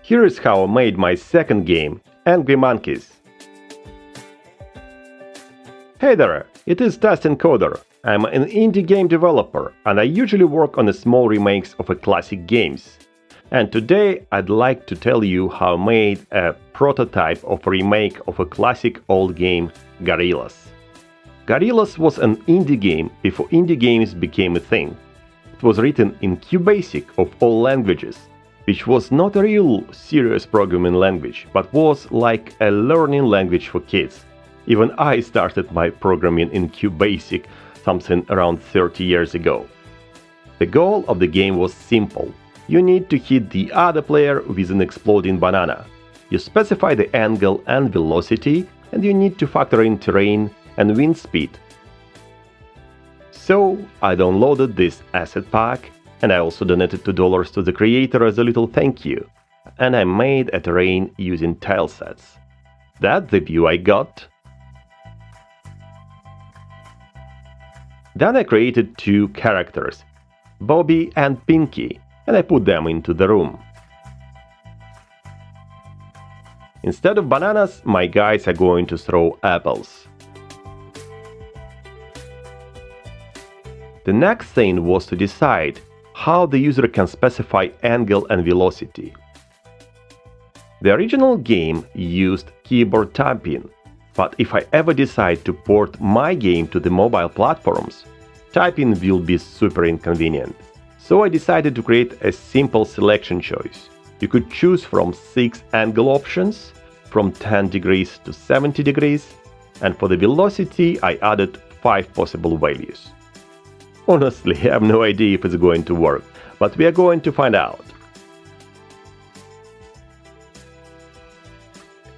Here is how I made my second game, Angry Monkeys. Hey there, it is Dustin Coder. I'm an indie game developer and I usually work on small remakes of classic games. And today I'd like to tell you how I made a prototype of a remake of a classic old game, Gorillaz. Gorillaz was an indie game before indie games became a thing. It was written in QBasic of all languages, which was not a real serious programming language, but was like a learning language for kids. Even I started my programming in QBasic something around 30 years ago. The goal of the game was simple. You need to hit the other player with an exploding banana. You specify the angle and velocity, and you need to factor in terrain and wind speed. So I downloaded this asset pack, and I also donated $2 to the creator as a little thank you. And I made a terrain using tile sets. That's the view I got. Then I created two characters, Bobby and Pinky, and I put them into the room. Instead of bananas, my guys are going to throw apples. The next thing was to decide how the user can specify angle and velocity. The original game used keyboard tapping, but if I ever decide to port my game to the mobile platforms, typing will be super inconvenient. So I decided to create a simple selection choice. You could choose from 6 angle options, from 10 degrees to 70 degrees, and for the velocity I added 5 possible values. Honestly, I have no idea if it's going to work, but we are going to find out.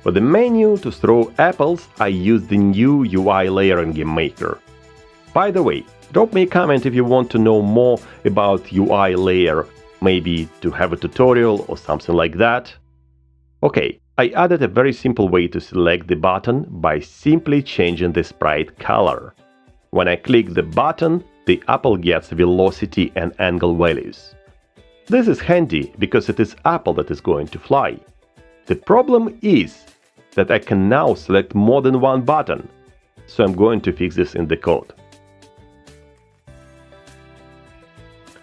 For the menu to throw apples, I used the new UI layer in GameMaker. By the way, drop me a comment if you want to know more about UI layer, maybe to have a tutorial or something like that. Okay, I added a very simple way to select the button by simply changing the sprite color. When I click the button, the apple gets velocity and angle values. This is handy because it is apple that is going to fly. The problem is that I can now select more than one button, so I'm going to fix this in the code.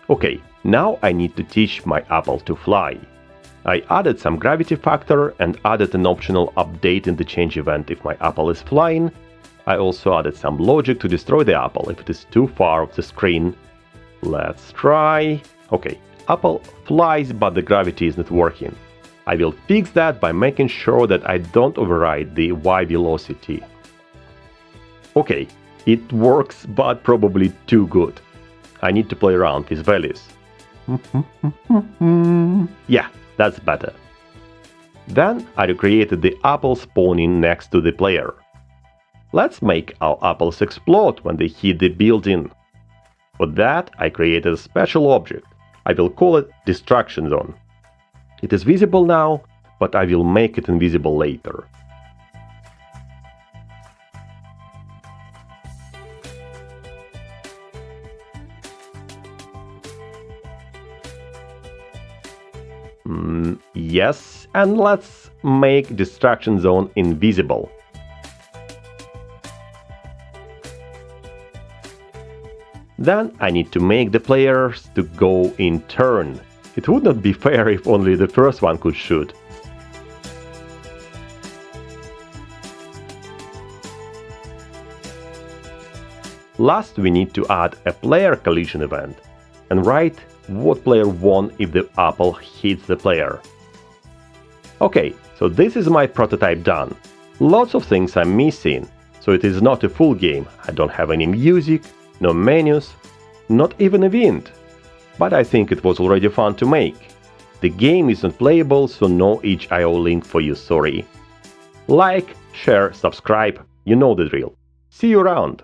Okay, now I need to teach my apple to fly. I added some gravity factor and added an optional update in the change event if my apple is flying. I also added some logic to destroy the apple if it is too far off the screen. Let's try. Okay, apple flies but the gravity is not working. I will fix that by making sure that I don't override the Y velocity. Okay, it works but probably too good. I need to play around with values. Yeah, that's better. Then I recreated the apple spawning next to the player. Let's make our apples explode when they hit the building. For that, I created a special object. I will call it Destruction Zone. It is visible now, but I will make it invisible later. Yes, and let's make Destruction Zone invisible. Then I need to make the players to go in turn. It would not be fair if only the first one could shoot. Last, we need to add a player collision event and write what player won if the apple hits the player. Okay, so this is my prototype done. Lots of things I'm missing, so it is not a full game. I don't have any music, no menus, not even a wind. But I think it was already fun to make. The game isn't playable, so no itch.io link for you, sorry. Like, share, subscribe, you know the drill. See you around!